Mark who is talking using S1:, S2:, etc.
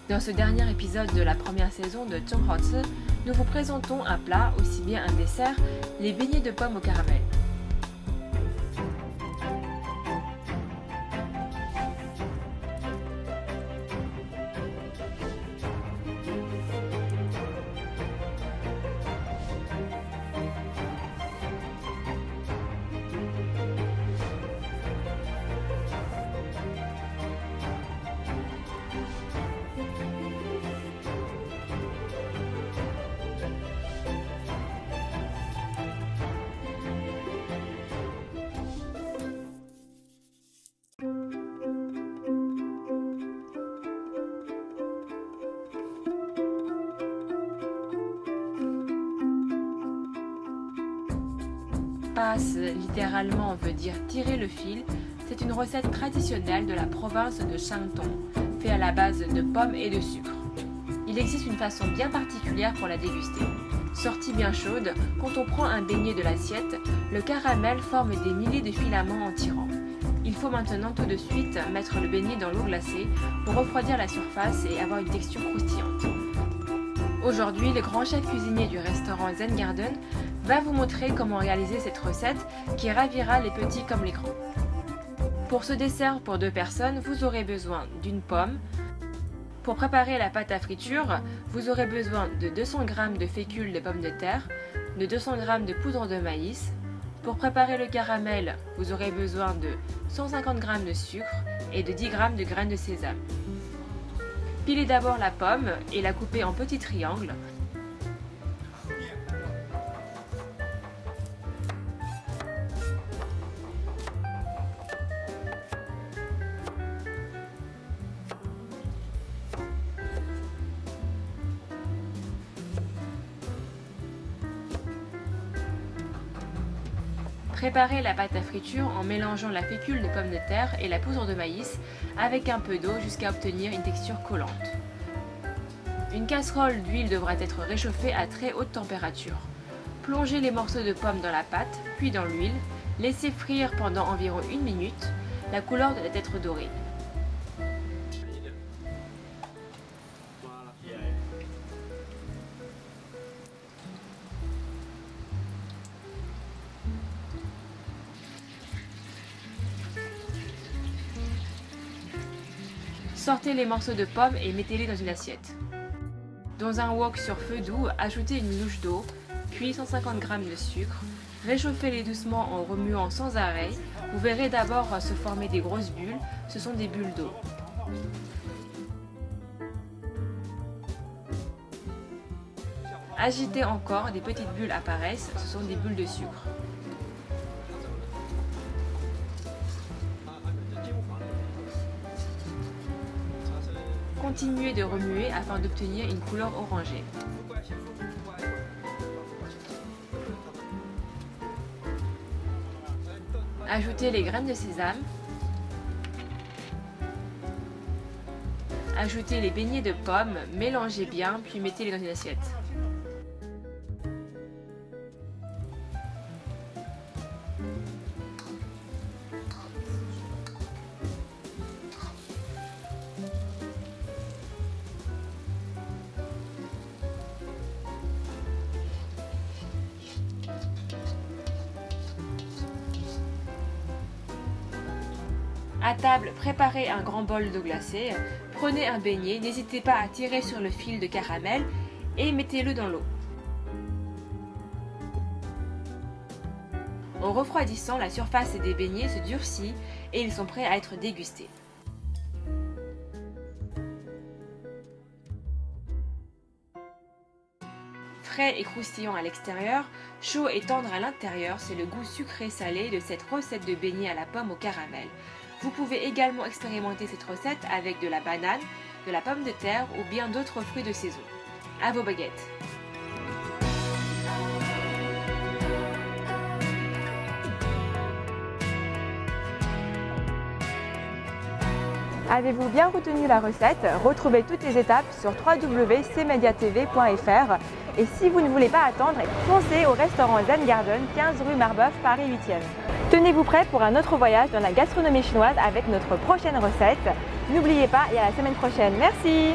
S1: Dans ce dernier épisode de la première saison de Zhonghao, nous vous présentons un plat, aussi bien un dessert, les beignets de pommes au caramel. Passe littéralement veut dire tirer le fil. C'est une recette traditionnelle de la province de Shantung, faite à la base de pommes et de sucre. Il existe une façon bien particulière pour la déguster. Sortie bien chaude, quand on prend un beignet de l'assiette, le caramel forme des milliers de filaments en tirant. Il faut maintenant tout de suite mettre le beignet dans l'eau glacée pour refroidir la surface et avoir une texture croustillante. Aujourd'hui, le grand chef cuisinier du restaurant Zen Garden va vous montrer comment réaliser cette recette qui ravira les petits comme les grands. Pour ce dessert pour 2 personnes, vous aurez besoin d'une pomme. Pour préparer la pâte à friture, vous aurez besoin de 200 g de fécule de pommes de terre, de 200 g de poudre de maïs. Pour préparer le caramel, vous aurez besoin de 150 g de sucre et de 10 g de graines de sésame. Pilez d'abord la pomme et la coupez en petits triangles. Préparez la pâte à friture en mélangeant la fécule de pommes de terre et la poudre de maïs avec un peu d'eau jusqu'à obtenir une texture collante. Une casserole d'huile devra être réchauffée à très haute température. Plongez les morceaux de pommes dans la pâte, puis dans l'huile. Laissez frire pendant environ 1 minute. La couleur doit être dorée. Sortez les morceaux de pommes et mettez-les dans une assiette. Dans un wok sur feu doux, ajoutez une louche d'eau, puis 150 g de sucre. Réchauffez-les doucement en remuant sans arrêt. Vous verrez d'abord se former des grosses bulles, ce sont des bulles d'eau. Agitez encore, des petites bulles apparaissent, ce sont des bulles de sucre. Continuez de remuer afin d'obtenir une couleur orangée. Ajoutez les graines de sésame. Ajoutez les beignets de pommes, mélangez bien, puis mettez-les dans une assiette. À table, préparez un grand bol d'eau glacée, prenez un beignet, n'hésitez pas à tirer sur le fil de caramel et mettez-le dans l'eau. En refroidissant, la surface des beignets se durcit et ils sont prêts à être dégustés. Frais et croustillant à l'extérieur, chaud et tendre à l'intérieur, c'est le goût sucré-salé de cette recette de beignets à la pomme au caramel. Vous pouvez également expérimenter cette recette avec de la banane, de la pomme de terre ou bien d'autres fruits de saison. À vos baguettes!
S2: Avez-vous bien retenu la recette? Retrouvez toutes les étapes sur www.cmediatv.fr et si vous ne voulez pas attendre, foncez au restaurant Zen Garden, 15 rue Marbeuf, Paris 8e. Tenez-vous prêt pour un autre voyage dans la gastronomie chinoise avec notre prochaine recette. N'oubliez pas et à la semaine prochaine. Merci!